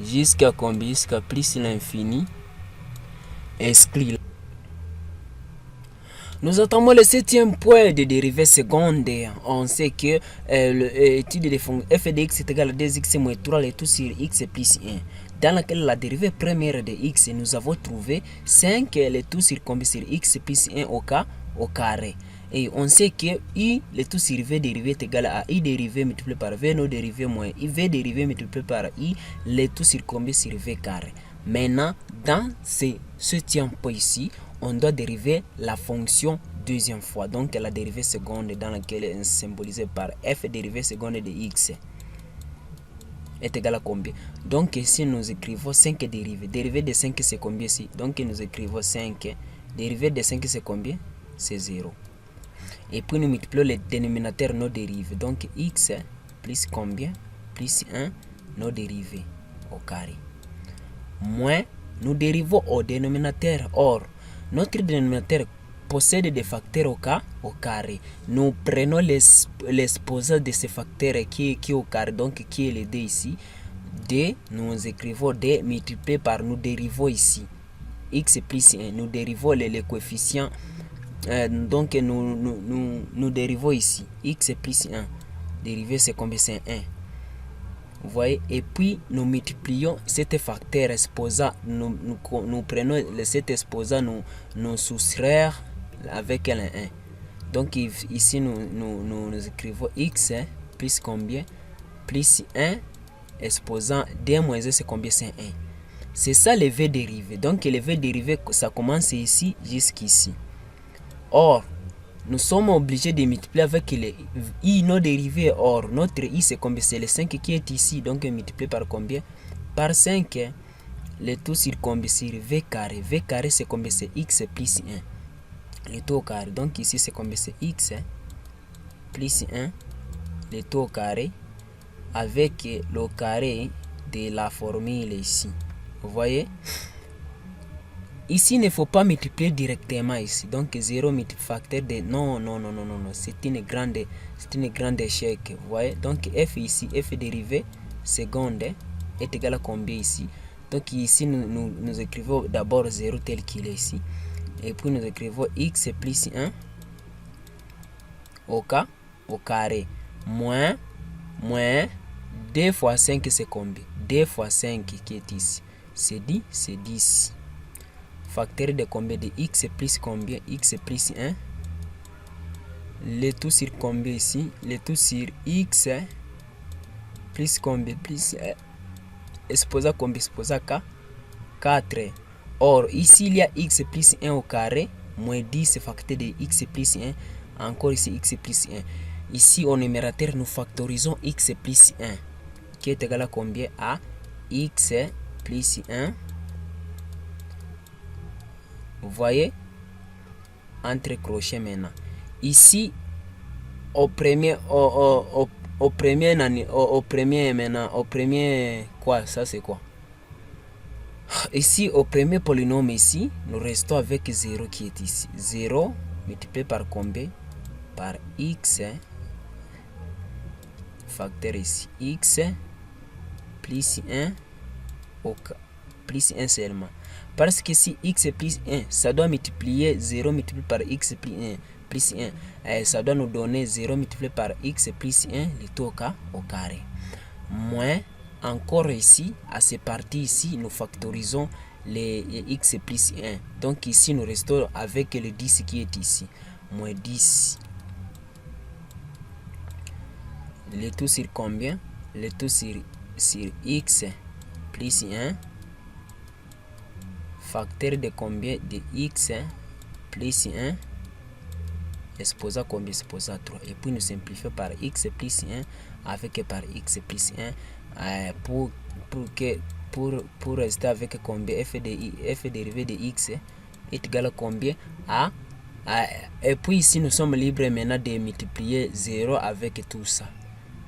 jusqu'à combien? Jusqu'à plus l'infini exclu. Nous attendons le 7e point de dérivée secondaire. On sait que l'étude de fonction f de x est égal à 2x moins 3 le tout sur x plus 1. Dans laquelle la dérivée première de x, nous avons trouvé 5 le tout sur combien? Sur x plus 1 au carré. Et on sait que i le tout sur v dérivé est égal à i dérivé multiplié par v no dérivé moins i v dérivé multiplié par i le tout sur combien? Sur v carré. Maintenant, dans ce septième point ici, on doit dériver la fonction deuxième fois. Donc la dérivée seconde dans laquelle est symbolisée par f dérivée seconde de x est égal à combien? Donc ici nous écrivons 5 dérivées. Dérivée de 5 c'est combien ici? Donc nous écrivons 5. Dérivée de 5 c'est combien? C'est 0. Et puis nous multiplions les dénominateurs non dérivés. Donc x plus combien? Plus 1 non dérivé au carré. Moins nous dérivons au dénominateur. Or, notre dénominateur possède des facteurs au carré. Nous prenons l'exposant de ces facteurs qui est au carré, donc qui est le d ici. D, nous écrivons d multiplié par, nous dérivons ici. X plus 1, nous dérivons les coefficients. Donc nous dérivons ici. X plus 1. Dérivé c'est combien? C'est 1. Vous voyez, et puis nous multiplions cet facteur exposant, nous prenons cet exposant, nous soustraire avec un 1. Donc ici nous écrivons x plus combien? Plus 1 exposant d moins 1 c'est combien? C'est 1. C'est ça le v dérivé. Donc le v dérivé ça commence ici jusqu'ici. Or nous sommes obligés de multiplier avec les i non dérivés. Or, notre i c'est combien? C'est le 5 qui est ici. Donc, multiplié par combien? Par 5. Le tout sur combien? Sur v carré. V carré c'est combien? C'est x plus 1. Le tout au carré. Donc, ici c'est combien? C'est x plus 1. Le tout au carré. Avec le carré de la formule ici. Vous voyez? Ici, il ne faut pas multiplier directement ici. Donc, 0 multifacteur de... Non. C'est une grande échec. Vous voyez? Donc, f ici, f dérivé seconde est égal à combien ici? Donc, ici, nous écrivons d'abord 0 tel qu'il est ici. Et puis, nous écrivons x plus 1 au carré. Moins 2 fois 5, c'est combien? 2 fois 5 qui est ici. C'est 10, c'est 10. Facteur de combien? De x plus combien? X plus 1. Le tout sur combien ici? Le tout sur x plus combien? Plus exposé à combien? Exposé à 4. Or ici il y a x plus 1 au carré moins 10 facteur de x plus 1. Encore ici x plus 1. Ici au numérateur nous factorisons x plus 1 qui est égal à combien? À x plus 1. Vous voyez? Entre crochets maintenant. Ici, au premier quoi? Ça c'est quoi? Ici, au premier polynôme ici, nous restons avec 0 qui est ici. 0 multiplié par combien? Par x. Facteur ici. X plus 1 plus 1 seulement. Parce que si x plus 1, ça doit multiplier 0 multiplié par x plus 1. Ça doit nous donner 0 multiplié par x plus 1, le tout au carré. Moins, encore ici, à cette partie ici, nous factorisons les x plus 1. Donc ici, nous restons avec le 10 qui est ici. Moins 10. Le tout sur combien? Le tout sur x plus 1. Facteur de combien? De x plus 1 exposé à combien? Exposé à 3. Et puis nous simplifions par x plus 1 avec par x plus 1 pour rester avec combien? F dérivé de x est égal à combien? Et puis ici nous sommes libres maintenant de multiplier 0 avec tout ça.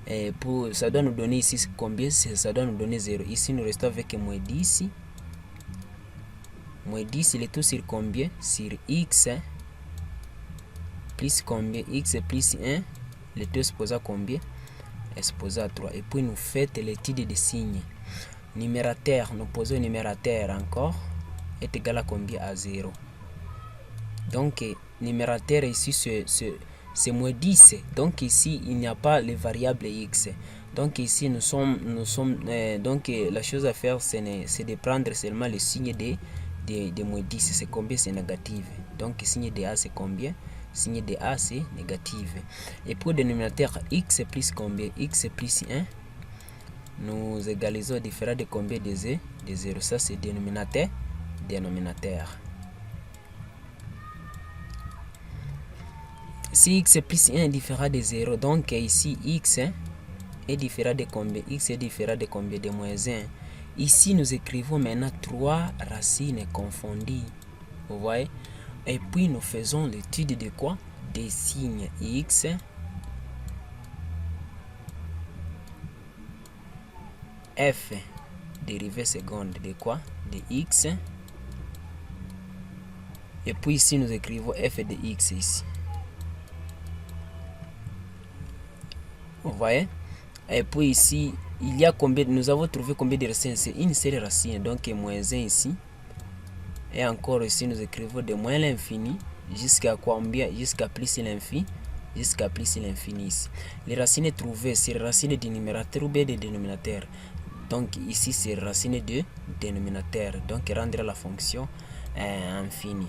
Et pour, ça doit nous donner ici combien? Ça doit nous donner 0. Ici nous restons avec moins 10. Moins 10, le tout sur combien? Sur x plus combien? X plus 1, le tout exposé à combien? Exposé à 3. Et puis nous faites l'étude des signes. Numérateur, nous posons le numérateur encore, est égal à combien? À 0. Donc, numérateur ici, c'est moins 10. Donc ici, il n'y a pas les variables x. Donc ici, nous sommes donc la chose à faire, c'est de prendre seulement le signe de moins 10. C'est combien? C'est négatif. Donc signe de A c'est combien? Signe de A c'est négatif. Et pour le dénominateur x plus combien? X plus 1 nous égalisons le différent de combien de 0. Ça c'est dénominateur. Si x plus 1 est différent de 0, donc ici x est différent de combien? X est différent de combien? De moins 1. Ici nous écrivons maintenant 3 racines confondues. Vous voyez? Et puis nous faisons l'étude de quoi? Des signes x f dérivée seconde de quoi? De x. Et puis ici nous écrivons f de x ici. Vous voyez? Et puis ici, il y a combien? Nous avons trouvé combien de racines? C'est une seule racine, donc moins 1 ici. Et encore ici, nous écrivons de moins l'infini jusqu'à combien? Jusqu'à plus l'infini. Jusqu'à plus l'infini ici. Les racines trouvées, c'est les racines du numérateur ou bien des dénominateurs. Donc ici, c'est les racines de dénominateur. Donc rendre la fonction infinie.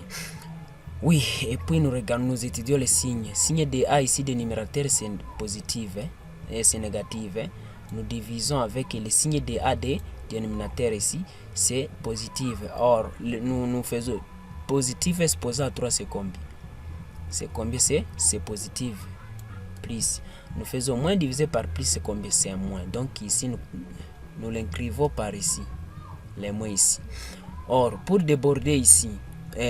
Oui, et puis nous regardons, nous étudions les signes. Signe de A ici, des numérateurs, c'est positif et c'est négatif. Nous divisons avec le signe de A des dénominateurs ici, c'est positif. Or, nous faisons positif exposé à 3, c'est combien? C'est combien? C'est positif. Plus. Nous faisons moins divisé par plus, c'est combien? C'est un moins. Donc ici, nous l'inscrivons par ici. Les moins ici. Or, pour déborder ici,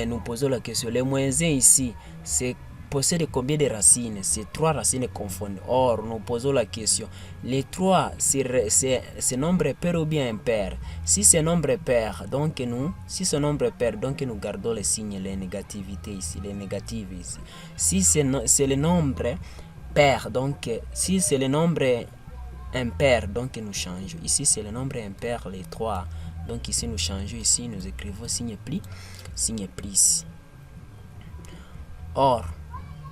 nous posons la question. Les moins 1 ici, c'est possède combien de racines? C'est 3 racines confondues. Or, nous posons la question. Les 3, c'est nombre pair ou bien impair? Si c'est nombre pair, donc nous gardons les signes, les négativités ici, les négatives ici. Si c'est le nombre pair, donc si c'est le nombre impair, donc nous changeons. Ici, c'est le nombre impair, les 3. Donc ici, nous changeons. Ici, nous écrivons signe plus. Or,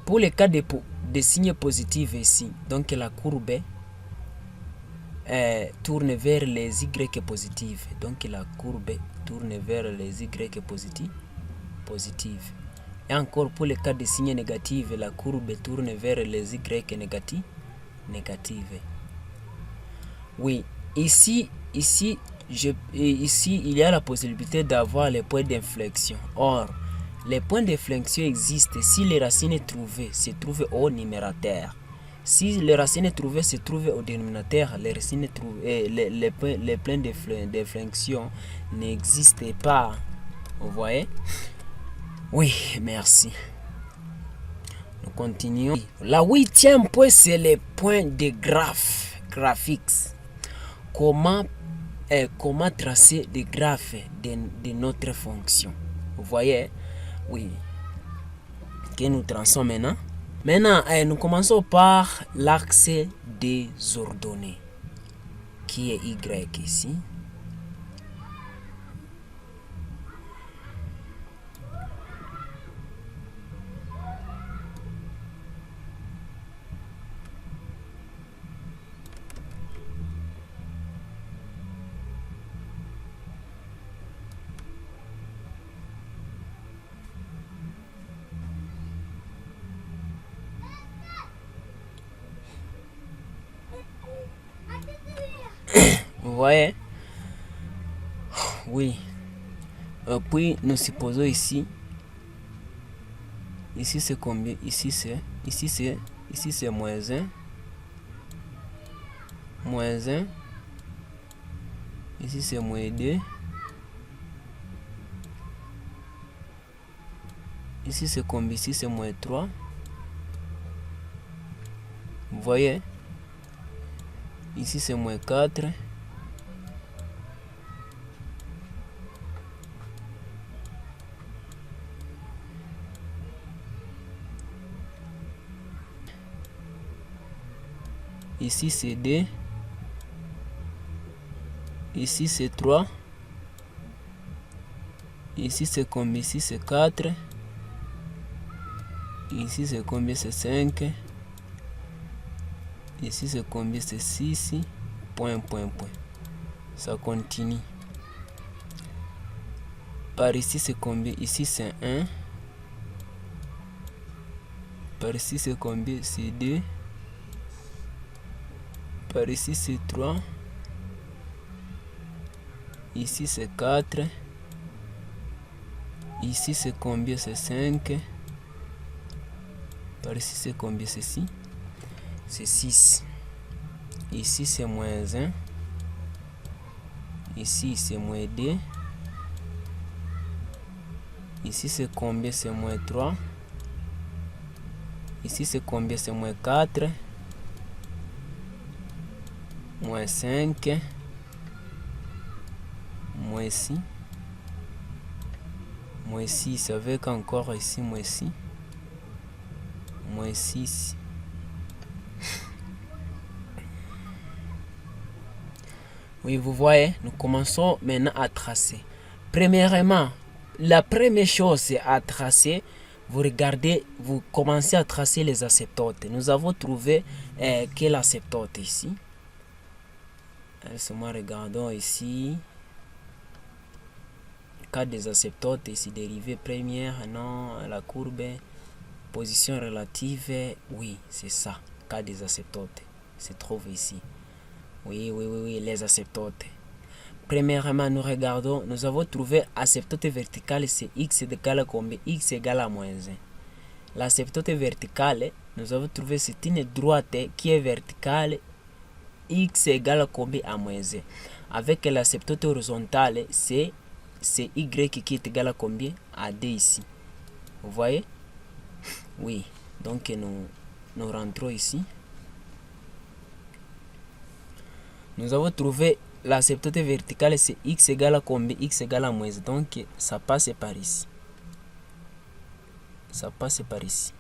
pour le cas de signes positifs ici, donc la courbe tourne vers les y positifs. Donc la courbe tourne vers les y positifs. Et encore pour le cas de signes négatifs, la courbe tourne vers les y négatives. Oui, ici, il y a la possibilité d'avoir les points d'inflexion. Or, les points d'inflexion existent si les racines trouvées se trouvent au numérateur. Si les racines trouvées se trouvent au dénominateur, les racines trouvées, les points d'inflexion n'existent pas. Vous voyez? Oui, merci. Nous continuons. La 8e point, c'est les points de graphiques. Comment tracer des graphes de notre fonction? Vous voyez? Oui. Que nous traçons maintenant. Maintenant, nous commençons par l'axe désordonné, qui est Y ici. Vous voyez? Oui. Puis nous supposons ici c'est combien? Ici c'est moins 1. Ici c'est moins 2. Ici c'est combien? Ici c'est moins 3. Vous voyez? Ici c'est moins 4. Ici c'est 2. Ici c'est 3. Ici c'est combien? Ici c'est 4. Ici c'est combien? C'est 5. Ici c'est combien? C'est 6. Point. Ça continue. Par ici c'est combien? Ici c'est 1. Par ici c'est combien? C'est 2. Par ici c'est 3. Ici c'est 4. Ici c'est combien? C'est 5. Par ici c'est combien? C'est 6. C'est 6. Ici c'est moins 1. Ici c'est moins 2. Ici c'est combien? C'est moins 3. Ici c'est combien? C'est moins 4. Moins 5. Moins 6. Moins 6 avec encore ici moins 6. Moins 6. Oui, vous voyez, nous commençons maintenant à tracer. Premièrement, la première chose c'est à tracer. Vous regardez, vous commencez à tracer les asymptotes. Nous avons trouvé quelle asymptote ici. Laissez-moi regardons ici. Cas des asymptotes ici, dérivée première, non, la courbe, position relative, oui, c'est ça, cas des asymptotes, se trouve ici. Oui, les asymptotes. Premièrement, nous regardons, nous avons trouvé asymptote verticale, c'est x égale à combien? X égale à moins 1. L'asymptote verticale, nous avons trouvé c'est une droite qui est verticale, x égale à combien? À moins 1. Avec l'asymptote horizontale, c'est y qui est égal à combien? À d ici. Vous voyez? Oui. Donc nous rentrons ici. Nous avons trouvé l'asymptote verticale, c'est x égale à combien? X égale à moins 1. Donc ça passe par ici. Ça passe par ici.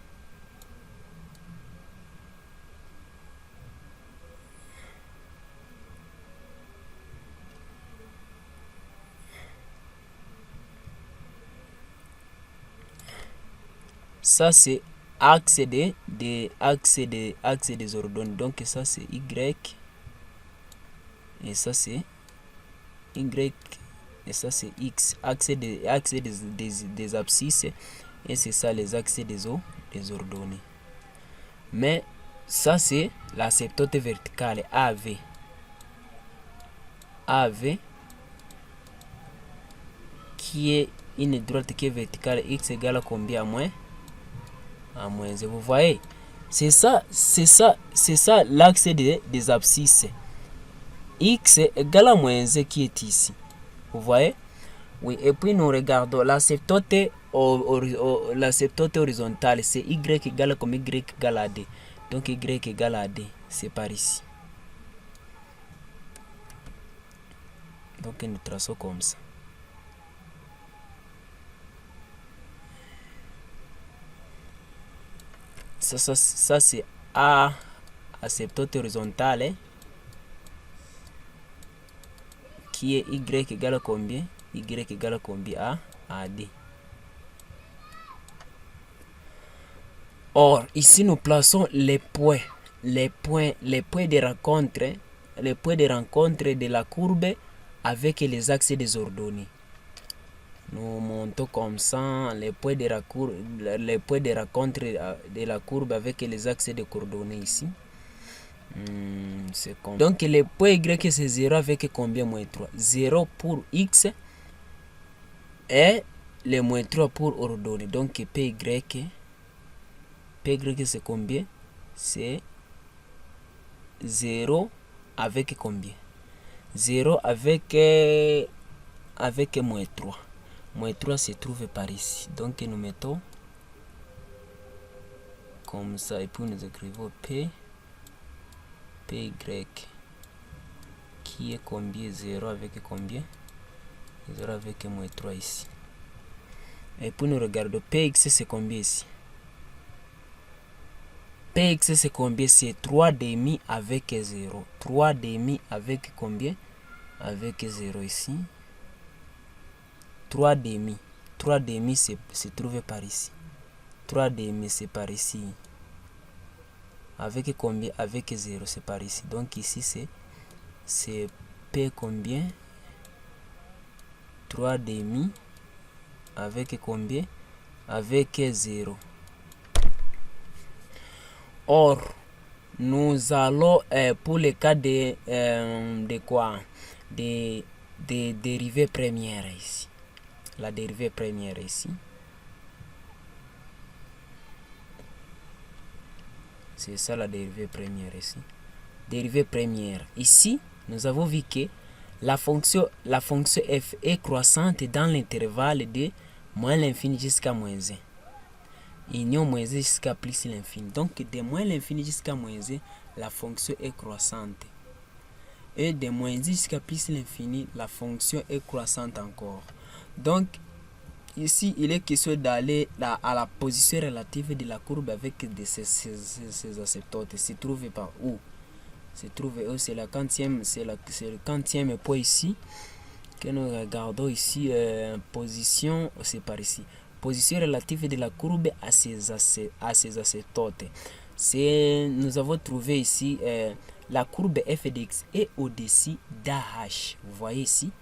Ça c'est axe des ordonnées. Donc ça c'est y et ça c'est y et ça c'est x. Axe des abscisses et c'est ça les axes des ordonnées. Mais ça c'est l'asymptote verticale AV. AV qui est une droite qui est verticale, x égale à combien? À moins 1. Vous voyez, c'est ça l'axe des abscisses. X égale à moins 1 qui est ici. Vous voyez? Oui, et puis nous regardons l'asymptote horizontale, c'est y égale à combien? Y égale à d. Donc y égale à d, c'est par ici. Donc nous traçons comme ça. Ça c'est A, asymptote horizontale, qui est y égale à combien? Y égale à combien? À d. Or, ici nous plaçons les points de rencontre de la courbe avec les axes des ordonnées. Nous montons comme ça les points de rencontre de la courbe avec les axes de coordonnées ici. Donc le point y c'est 0 avec combien? Moins 3. 0 pour x et le moins 3 pour ordonnée. Donc py c'est combien? C'est 0 avec combien? 0 avec moins 3. Moins 3 se trouve par ici. Donc nous mettons comme ça et puis nous écrivons py qui est combien? 0 avec combien? 0 avec moins 3 ici. Et puis nous regardons px c'est combien ici? Px c'est combien? C'est 3 demi avec 0. 3 demi avec combien? Avec 0 ici. 3 demi. 3 demi se trouve par ici. 3 demi c'est par ici. Avec combien? Avec 0 c'est par ici. Donc ici c'est P combien? 3 demi avec combien? Avec 0. Or, nous allons pour le cas de quoi? De des dérivées premières ici. La dérivée première ici. C'est ça la dérivée première ici. Dérivée première. Ici, nous avons vu que la fonction f est croissante dans l'intervalle de moins l'infini jusqu'à moins 1. Union moins 1 jusqu'à plus l'infini. Donc, de moins l'infini jusqu'à moins 1, la fonction est croissante. Et de moins 1 jusqu'à plus l'infini, la fonction est croissante encore. Donc, ici, il est question d'aller à la position relative de la courbe avec ces asymptotes. Se trouve par où? Se trouve où? C'est le 40e point ici que nous regardons ici. Position, c'est par ici. Position relative de la courbe à ces asymptotes. Nous avons trouvé ici la courbe f de x est au-dessus d'AH. Vous voyez ici.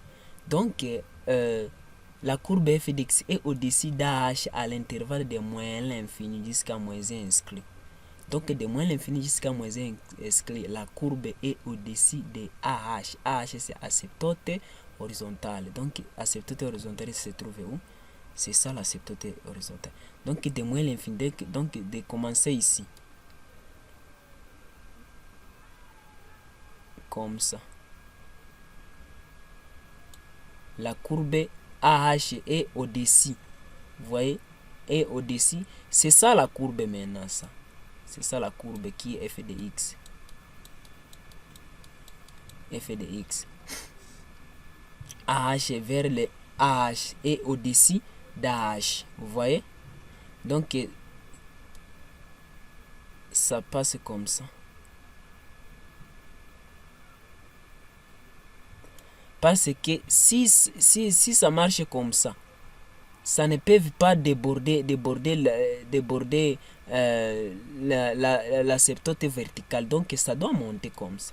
Donc, la courbe f de x est au-dessus d'AH à l'intervalle de moins l'infini jusqu'à moins 1 exclu. Donc, de moins l'infini jusqu'à moins 1 exclu, la courbe est au-dessus de AH. AH, c'est asymptote horizontale. Donc, asymptote horizontale se trouve où? C'est ça l'asymptote horizontale. Donc, de moins l'infini, donc de commencer ici. Comme ça. La courbe AH est au-dessus. Vous voyez? Est au-dessus. C'est ça la courbe maintenant, ça. C'est ça la courbe qui est f de x. F de x. AH vers le AH est au-dessus d'AH. Vous voyez? Donc, ça passe comme ça. Parce que si ça marche comme ça, ça ne peut pas déborder l'asymptote verticale. Donc, ça doit monter comme ça.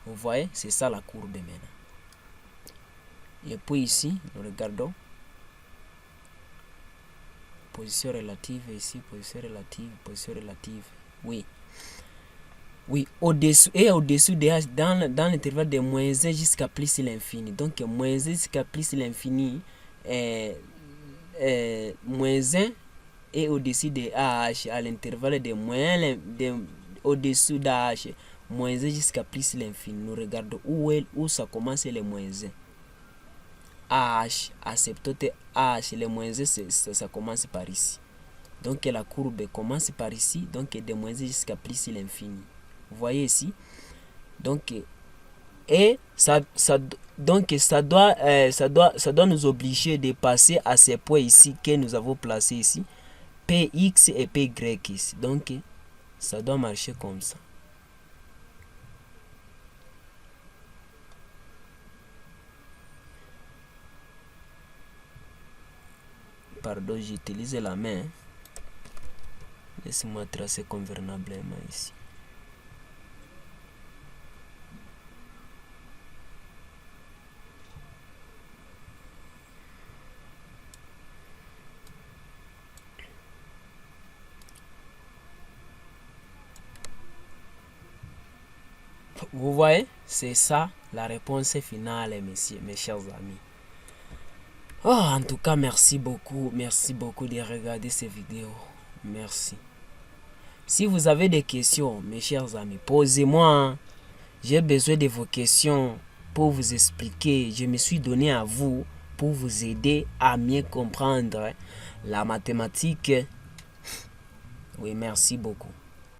Vous voyez, c'est ça la courbe maintenant. Et puis ici, nous regardons. Position relative ici, position relative. Oui. Oui, au-dessous et au-dessous de h dans l'intervalle de moins 1 jusqu'à plus l'infini. Donc, moins 1 jusqu'à plus l'infini, moins 1 et au-dessus de AH à l'intervalle de au-dessous d'AH, moins 1 jusqu'à plus l'infini. Nous regardons où ça commence les moins 1. AH, asymptote AH, les moins 1, ça commence par ici. Donc, la courbe commence par ici, donc de moins 1 jusqu'à plus l'infini. Vous voyez ici. Donc, et ça doit nous obliger de passer à ces points ici que nous avons placés ici. Px et Py ici. Donc, ça doit marcher comme ça. Pardon, j'utilise la main. Laissez-moi tracer convenablement ici. Vous voyez, c'est ça la réponse finale, mes chers amis. Oh, en tout cas, merci beaucoup de regarder ces vidéos. Merci. Si vous avez des questions, mes chers amis, posez-moi. J'ai besoin de vos questions pour vous expliquer. Je me suis donné à vous pour vous aider à mieux comprendre la mathématique. Oui, merci beaucoup.